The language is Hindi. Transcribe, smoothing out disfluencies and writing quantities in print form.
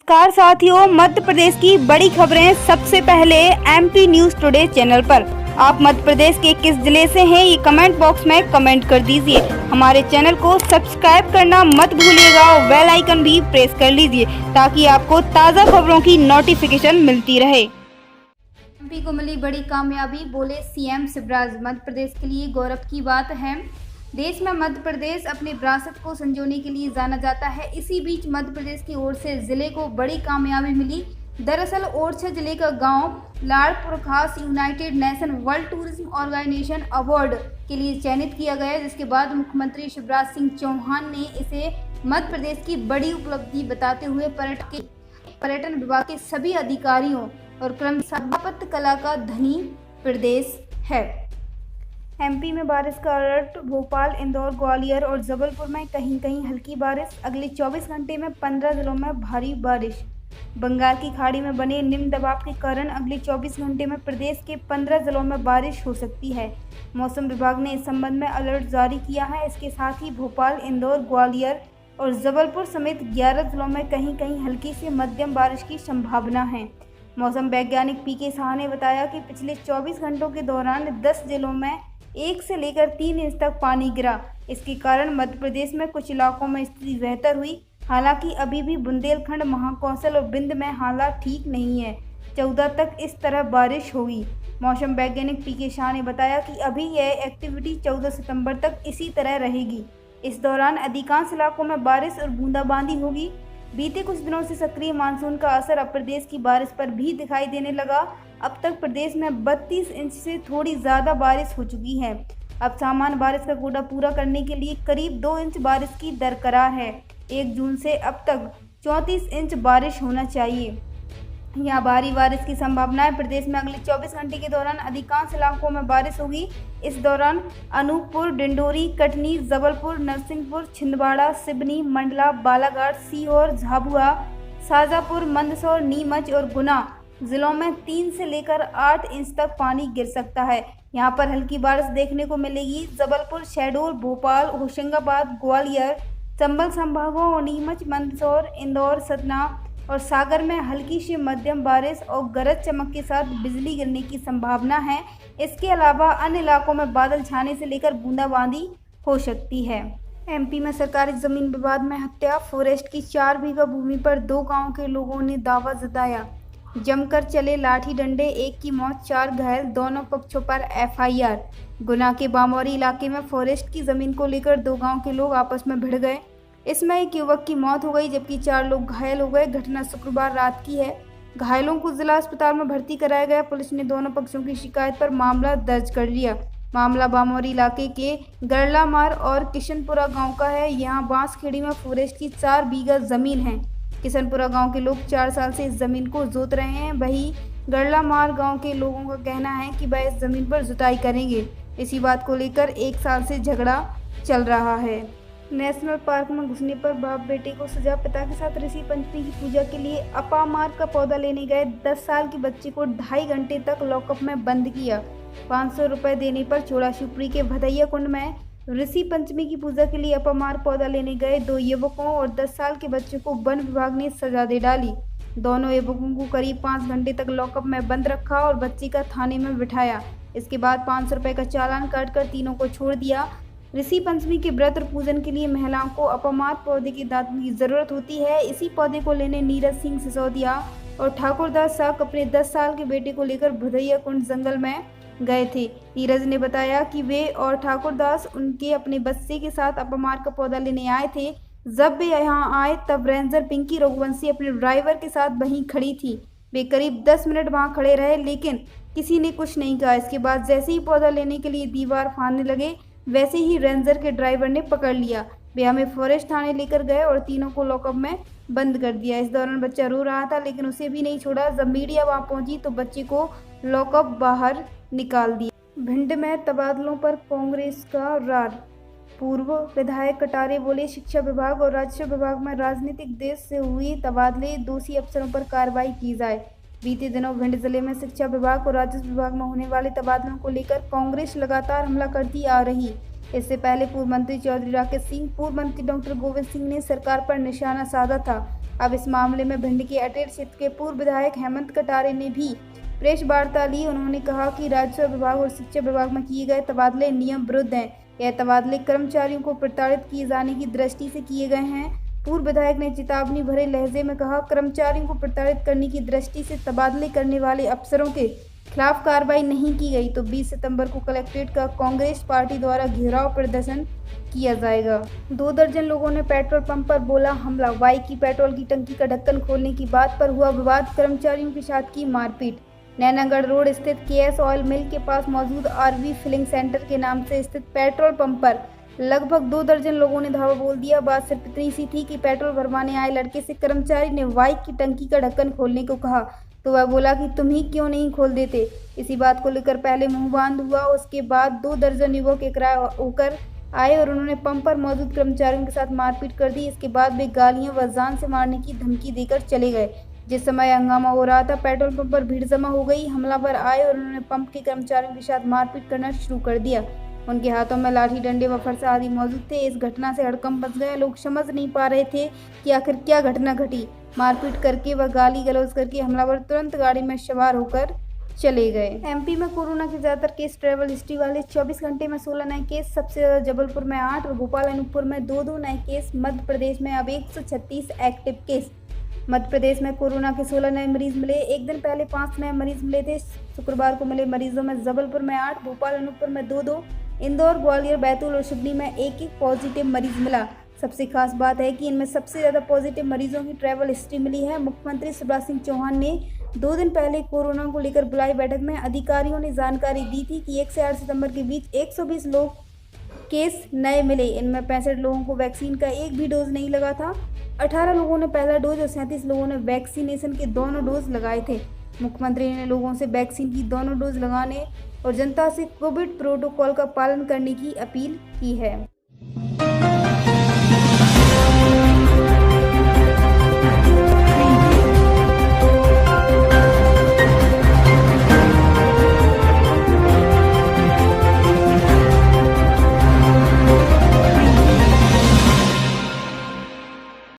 नमस्कार साथियों, मध्य प्रदेश की बड़ी खबरें सबसे पहले एमपी न्यूज टुडे चैनल पर। आप मध्य प्रदेश के किस जिले से हैं ये कमेंट बॉक्स में कमेंट कर दीजिए। हमारे चैनल को सब्सक्राइब करना मत भूलिएगा और बेल आइकन भी प्रेस कर लीजिए ताकि आपको ताज़ा खबरों की नोटिफिकेशन मिलती रहे। एमपी को मिली बड़ी कामयाबी, बोले सीएम शिवराज। मध्य प्रदेश के लिए गौरव की बात है। देश में मध्य प्रदेश अपनी विरासत को संजोने के लिए जाना जाता है। इसी बीच मध्य प्रदेश की ओर से जिले को बड़ी कामयाबी मिली। दरअसल ओरछा जिले का गांव Ladpur Khas United Nation World Tourism Organization award के लिए चयनित किया गया, जिसके बाद मुख्यमंत्री शिवराज सिंह चौहान ने इसे मध्य प्रदेश की बड़ी उपलब्धि बताते हुए पर्यटन विभाग के सभी अधिकारियों और कर्मचारियों स्थापत्य कला का धनी प्रदेश है। एमपी में बारिश का अलर्ट। भोपाल, इंदौर, ग्वालियर और जबलपुर में कहीं कहीं हल्की बारिश। अगले 24 घंटे में 15 जिलों में भारी बारिश। बंगाल की खाड़ी में बने निम्न दबाव के कारण अगले 24 घंटे में प्रदेश के 15 जिलों में बारिश हो सकती है। मौसम विभाग ने इस संबंध में अलर्ट जारी किया है। इसके साथ ही भोपाल, इंदौर, ग्वालियर और जबलपुर समेत 11 जिलों में कहीं कहीं हल्की से मध्यम बारिश की संभावना है। मौसम वैज्ञानिक पीके शाह ने बताया कि पिछले 24 घंटों के दौरान 10 जिलों में 1 से लेकर 3 इंच तक पानी गिरा। इसके कारण मध्य प्रदेश में कुछ इलाकों में स्थिति बेहतर हुई। हालांकि अभी भी बुंदेलखंड, महाकौशल और बिंद में हालात ठीक नहीं है। 14 तक इस तरह बारिश होगी। मौसम वैज्ञानिक पीके शाह ने बताया कि अभी यह एक्टिविटी 14 सितंबर तक इसी तरह रहेगी। इस दौरान अधिकांश इलाकों में बारिश और बूंदाबांदी होगी। बीते कुछ दिनों से सक्रिय मानसून का असर अब प्रदेश की बारिश पर भी दिखाई देने लगा। अब तक प्रदेश में 32 इंच से थोड़ी ज़्यादा बारिश हो चुकी है। अब सामान्य बारिश का कोटा पूरा करने के लिए करीब 2 इंच बारिश की दरकार है। 1 जून से अब तक 34 इंच बारिश होना चाहिए। यहाँ भारी बारिश की संभावना है। प्रदेश में अगले 24 घंटे के दौरान अधिकांश इलाकों में बारिश होगी। इस दौरान अनूपपुर, डिंडोरी, कटनी, जबलपुर, नरसिंहपुर, छिंदवाड़ा, सिवनी, मंडला, बालाघाट, सीहोर, झाबुआ, शाजापुर, मंदसौर, नीमच और गुना जिलों में 3 से लेकर 8 इंच तक पानी गिर सकता है। यहाँ पर हल्की बारिश देखने को मिलेगी। जबलपुर, शहडोल, भोपाल, होशंगाबाद, ग्वालियर, चंबल संभागों और नीमच, मंदसौर, इंदौर, सतना और सागर में हल्की से मध्यम बारिश और गरज चमक के साथ बिजली गिरने की संभावना है। इसके अलावा अन्य इलाकों में बादल छाने से लेकर बूंदाबांदी हो सकती है। एमपी में सरकारी जमीन विवाद में हत्या। फॉरेस्ट की 4 बीघा भूमि पर 2 गांव के लोगों ने दावा जताया। जमकर चले लाठी डंडे, 1 की मौत, 4 घायल, दोनों पक्षों पर एफआईआर। गुना के बामौरी इलाके में फॉरेस्ट की जमीन को लेकर 2 गांव के लोग आपस में भिड़ गए। इसमें एक युवक की मौत हो गई जबकि 4 लोग घायल हो गए। घटना शुक्रवार रात की है। घायलों को जिला अस्पताल में भर्ती कराया गया। पुलिस ने दोनों पक्षों की शिकायत पर मामला दर्ज कर लिया। मामला बामौरी इलाके के गरलामार और किशनपुरा गांव का है। यहां बांसखेड़ी में फॉरेस्ट की 4 बीघा जमीन है। किशनपुरा गांव के लोग 4 साल से इस जमीन को जोत रहे हैं। वहीं गरलामार गांव के लोगों का कहना है कि वह इस जमीन पर जुताई करेंगे। इसी बात को लेकर 1 साल से झगड़ा चल रहा है। नेशनल पार्क में घुसने पर बाप बेटे को सजा। पिता के साथ ऋषि पंचमी की पूजा के लिए अपामार का पौधा लेने गए 10 साल की बच्ची को 2.5 घंटे तक लॉकअप में बंद किया। 500 रुपये देने पर छोड़ा। शिवपुरी के भदैया कुंड में ऋषि पंचमी की पूजा के लिए अपामार पौधा लेने गए 2 युवकों और 10 साल के बच्चे को वन विभाग ने सजा दे डाली। दोनों युवकों को करीब 5 घंटे तक लॉकअप में बंद रखा और बच्ची का थाने में बिठाया। इसके बाद 500 रुपये का चालान काटकर तीनों को छोड़ दिया। ऋषि पंचमी के व्रत और पूजन के लिए महिलाओं को अपामार पौधे के दातुन की जरूरत होती है। इसी पौधे को लेने नीरज सिंह सिसोदिया और ठाकुरदास साहब अपने 10 साल के बेटे को लेकर भदैया कुंड जंगल में गए थे। नीरज ने बताया कि वे और ठाकुरदास उनके अपने बच्चे के साथ अपामार का पौधा लेने आए थे। जब वे यहाँ आए तब रेंजर पिंकी रघुवंशी अपने ड्राइवर के साथ वहीं खड़ी थी। वे करीब 10 मिनट वहाँ खड़े रहे लेकिन किसी ने कुछ नहीं कहा। इसके बाद जैसे ही पौधा लेने के लिए दीवार फाड़ने लगे वैसे ही रेंजर के ड्राइवर ने पकड़ लिया। वे हमें फॉरेस्ट थाने लेकर गए और तीनों को लॉकअप में बंद कर दिया। इस दौरान बच्चा रो रहा था लेकिन उसे भी नहीं छोड़ा। जब मीडिया वहां पहुंची तो बच्चे को लॉकअप बाहर निकाल दिया। भिंड में तबादलों पर कांग्रेस का रार। पूर्व विधायक कटारे बोले, शिक्षा विभाग और राजस्व विभाग में राजनीतिक देश से हुई तबादले, दोषी अफसरों पर कार्रवाई की जाए। बीते दिनों भिंड जिले में शिक्षा विभाग और राजस्व विभाग में होने वाले तबादलों को लेकर कांग्रेस लगातार हमला करती आ रही। इससे पहले पूर्व मंत्री चौधरी राकेश सिंह, पूर्व मंत्री डॉक्टर गोविंद सिंह ने सरकार पर निशाना साधा था। अब इस मामले में भिंड के अटेर क्षेत्र के पूर्व विधायक हेमंत कटारे ने भी प्रेस वार्ता ली। उन्होंने कहा कि राजस्व विभाग और शिक्षा विभाग में किए गए तबादले नियम विरुद्ध हैं। यह तबादले कर्मचारियों को प्रताड़ित किए जाने की दृष्टि से किए गए हैं। पूर्व विधायक ने चेतावनी भरे लहजे में कहा, कर्मचारियों को प्रताड़ित करने की दृष्टि से तबादले करने वाले अफसरों के खिलाफ कार्रवाई नहीं की गई तो 20 सितंबर को कलेक्ट्रेट का कांग्रेस पार्टी द्वारा घेराव प्रदर्शन किया जाएगा। 2 दर्जन लोगों ने पेट्रोल पंप पर बोला हमला। वाई की पेट्रोल की टंकी का ढक्कन खोलने की बात पर हुआ विवाद। कर्मचारियों के साथ की मारपीट। नैनागढ़ रोड स्थित केएस ऑयल मिल के पास मौजूद आरवी फिलिंग सेंटर के नाम से स्थित पेट्रोल पंप पर लगभग 2 दर्जन लोगों ने धावा बोल दिया। बात सिर्फ इतनी सी थी कि पेट्रोल भरवाने आए लड़के से कर्मचारी ने वाई की टंकी का ढक्कन खोलने को कहा तो वह बोला कि तुम ही क्यों नहीं खोल देते। इसी बात को लेकर पहले मुंहबांध हुआ। उसके बाद 2 दर्जन युवक एकरार होकर आए और उन्होंने पंप पर मौजूद कर्मचारियों के साथ मारपीट कर दी। इसके बाद वे गालियां व जान से मारने की धमकी देकर चले गए। जिस समय हंगामा हो रहा था पेट्रोल पंप पर भीड़ जमा हो गई। हमलावर आए और उन्होंने पंप के कर्मचारियों के साथ मारपीट करना शुरू कर दिया। उनके हाथों में लाठी डंडे व फरसा आदि मौजूद थे। इस घटना से हड़कंप मच गया। लोग समझ नहीं पा रहे थे कि आखिर क्या घटना घटी। मारपीट करके व गाली गलौज करके हमलावर तुरंत गाड़ी में सवार होकर चले गए। एमपी में कोरोना के ज्यादातर केस ट्रैवल हिस्ट्री वाले। 24 घंटे में 16 नए केस। सबसे ज्यादा जबलपुर में 8 और भोपाल अनूपपुर में 2-2 नए केस। मध्य प्रदेश में अब 136 एक्टिव केस। मध्य प्रदेश में कोरोना के 16 नए मरीज मिले। एक दिन पहले 5 नए मरीज मिले थे। शुक्रवार को मिले मरीजों में जबलपुर में 8, भोपाल अनूपपुर में 2-2, इंदौर, ग्वालियर, बैतूल और सिवनी में 1-1 पॉजिटिव मरीज मिला। सबसे खास बात है कि इनमें सबसे ज्यादा पॉजिटिव मरीजों की ट्रैवल हिस्ट्री मिली है। मुख्यमंत्री शिवराज सिंह चौहान ने 2 दिन पहले कोरोना को लेकर बुलाई बैठक में अधिकारियों ने जानकारी दी थी कि 1 से 8 सितंबर के बीच 120 लोग केस नए मिले। इनमें 65 लोगों को वैक्सीन का एक भी डोज नहीं लगा था। 18 लोगों ने पहला डोज और 37 लोगों ने वैक्सीनेशन के दोनों डोज लगाए थे। मुख्यमंत्री ने लोगों से वैक्सीन की दोनों डोज लगाने और जनता से कोविड प्रोटोकॉल का पालन करने की अपील की है।